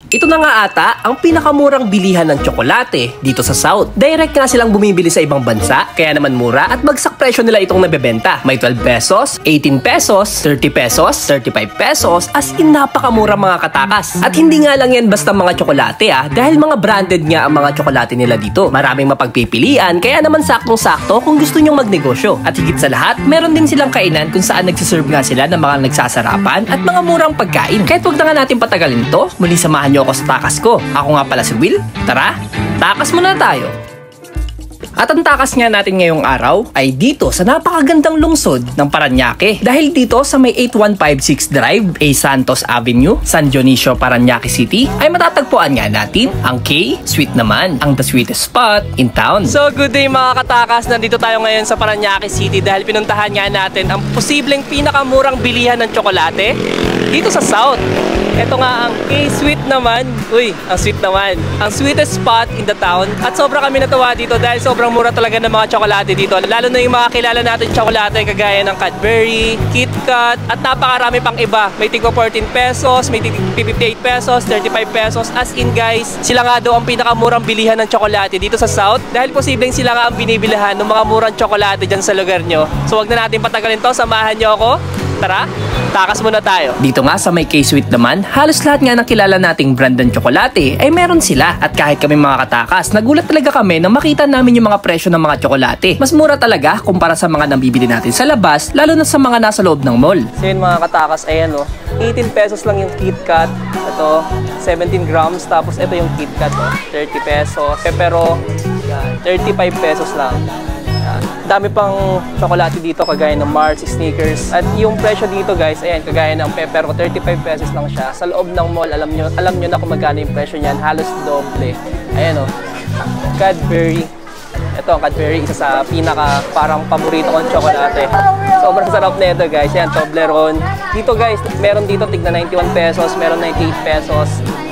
Ito na nga ata ang pinakamurang bilihan ng tsokolate dito sa South. Direct nga silang bumibili sa ibang bansa, kaya naman mura at bagsak presyo nila itong nabebenta. May 12 pesos, 18 pesos, 30 pesos, 35 pesos, as in napakamura mga katakas. At hindi nga lang yan basta mga tsokolate dahil mga branded nga ang mga tsokolate nila dito. Maraming mapagpipilian, kaya naman saktong-sakto kung gusto nyong magnegosyo. At higit sa lahat, meron din silang kainan kung saan nagsiserve nga sila ng mga nagsasarapan at mga murang pagkain. Kahit wag na nga natin patagalin to, muli samahan nyo ako sa takas ko. Ako nga pala si Will. Tara, takas muna tayo. At ang takas nga natin ngayong araw ay dito sa napakagandang lungsod ng Parañaque. Dahil dito sa may 8156 Drive, A. Santos Avenue, San Dionisio, Parañaque City, ay matatagpuan nga natin ang K Sweet naman, ang the sweetest spot in town. So good day mga katakas, nandito tayo ngayon sa Parañaque City dahil pinuntahan nga natin ang posibleng pinakamurang bilihan ng tsokolate dito sa South. Ito nga ang K-Sweet naman. Uy, ang sweet naman. Ang sweetest spot in the town. At sobra kami natuwa dito dahil sobrang mura talaga ng mga tsokolate dito. Lalo na yung mga kilala natin tsokolate kagaya ng Cadbury, KitKat, at napakarami pang iba. May tigpo 14 pesos, may tigpo 58 pesos, 35 pesos. As in guys, sila nga daw ang pinakamurang bilihan ng tsokolate dito sa South dahil posibleng sila nga ang binibilihan ng mga murang tsokolate dyan sa lugar nyo. So wag na natin patagalin to, samahan nyo ako. Tara, takas muna tayo. Dito nga sa may K-Sweet naman, halos lahat nga ng kilala nating brand ng tsokolate ay meron sila. At kahit kami mga katakas, nagulat talaga kami nang makita namin yung mga presyo ng mga tsokolate. Mas mura talaga kumpara sa mga nabibili natin sa labas, lalo na sa mga nasa loob ng mall. So yun mga katakas, ayan 18 pesos lang yung KitKat. Ito, 17 grams. Tapos ito yung KitKat, 30 pesos. Pero, 35 pesos lang. Dami pang tsokolate dito kagaya ng Mars, Snickers. At yung presyo dito guys, ayan, kagaya ng pepper ko, 35 pesos lang siya. Sa loob ng mall, alam nyo na kung magkano yung presyo niyan, halos doble. Ayan Cadbury. Ito ang Cadbury, isa sa pinaka parang paborito kong tsokolate. Sobrang sarap na ito guys. Yan, Toblerone. Dito guys, meron dito tigna 91 pesos, meron 98 pesos.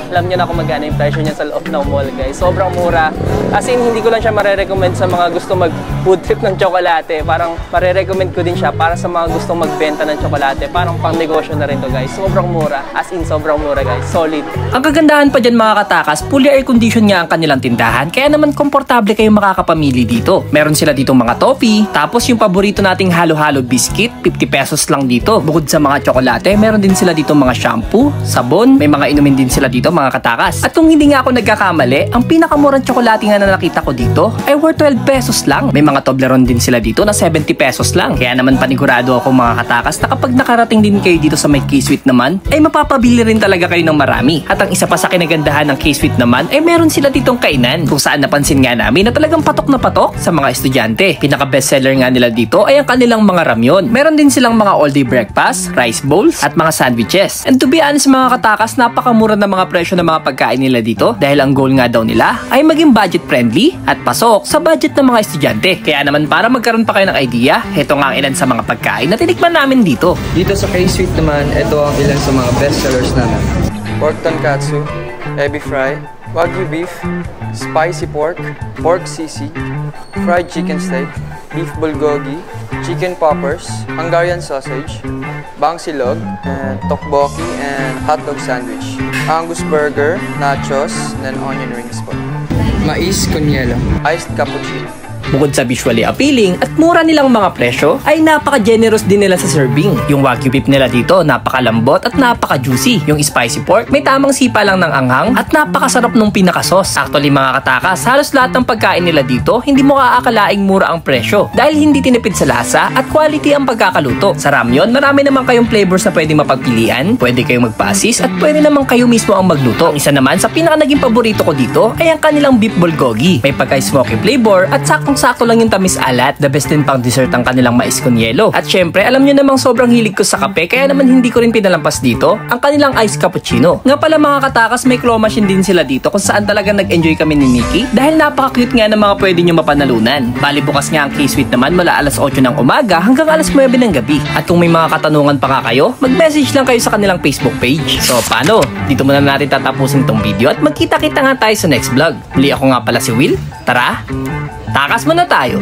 Alam nyo na kung magkano yung presyo niya sa loob ng mall guys. Sobrang mura. As in, hindi ko lang siya marirecommend sa mga gusto mag-food trip ng tsokolate. Parang marirecommend ko din siya para sa mga gustong magbenta ng tsokolate. Parang pang negosyo na rin to guys. Sobrang mura. As in, sobrang mura guys. Solid. Ang kagandahan pa dyan mga katakas, fully air condition nga ang kanilang tindahan. Kaya naman komportable kayong makakapamili dito. Meron sila ditong mga toffee. Tapos yung paborito nating halo-halo biscuit, 50 pesos lang dito. Bukod sa mga tsokolate, meron din sila ditong mga shampoo, sabon. May mga inumin din sila dito mga katakas. At kung hindi nga ako nagkakamali, ang pinakamurang tsokolate nga na nakita ko dito ay worth 12 pesos lang. May mga Toblerone din sila dito na 70 pesos lang. Kaya naman panigurado ako mga katakas na kapag nakarating din kayo dito sa may K-Sweet naman, ay mapapabili rin talaga kayo ng marami. At ang isa pa sa kinagandahan ng K-Sweet naman ay meron sila ditong kainan kung saan napansin nga namin na talagang patok na patok sa mga estudyante. Pinaka bestseller nga nila dito ay ang kanilang mga ramyon. Meron din silang mga all-day breakfast, rice bowls, at mga sandwiches. And to be honest mga katakas, napakamura na mga presyo ng mga pagkain nila dito dahil ang goal nga daw nila ay maging budget friendly at pasok sa budget ng mga estudyante. Kaya naman para magkaroon pa kayo ng idea, ito nga ang ilan sa mga pagkain na tinikman namin dito. Dito sa K-Sweet naman, ito ang ilan sa mga best sellers namin. Pork tonkatsu, ebi fry, wagyu beef, spicy pork, pork sisig, fried chicken steak, beef bulgogi, chicken poppers, Hungarian sausage, bangsilog, and tteokbokki, and hotdog sandwich. Angus burger, nachos, and then onion rings po. Mais con hielo. Iced cappuccino. Bukod sa visually appealing at mura nilang mga presyo, ay napaka-generous din nila sa serving. Yung wagyu beef nila dito, napakalambot at napaka-juicy. Yung spicy pork, may tamang sipa lang ng anghang at napakasarap nung pinaka-sauce. Actually mga katakas, halos lahat ng pagkain nila dito, hindi mo aakalaing mura ang presyo dahil hindi tinipid sa lasa at quality ang pagkakaluto. Sa ramyon, marami naman kayong flavors na pwedeng mapagpilian, pwede kayong magpa-assist at pwede naman kayo mismo ang magluto. Isa naman sa pinaka naging paborito ko dito ay ang kanilang beef bulgogi. May pagka-smoky flavor at sakto lang yung tamis alat. The best din pang dessert ang kanilang mais con hielo. At syempre, alam nyo namang sobrang hilig ko sa kape, kaya naman hindi ko rin pinalampas dito ang kanilang iced cappuccino. Nga pala mga katakas, may claw machine din sila dito kung saan talaga nag-enjoy kami ni Nikki dahil napaka-cute nga ng mga pwede nyo mapanalunan. Bali bukas nga ang K-Sweet naman mula alas 8 ng umaga hanggang alas 9 ng gabi. At kung may mga katanungan pa nga kayo, mag-message lang kayo sa kanilang Facebook page. So paano? Dito muna natin tatapusin tong video at magkita-kita nga tayo sa next vlog. Muli ako nga pala si Will. Tara, takas muna tayo!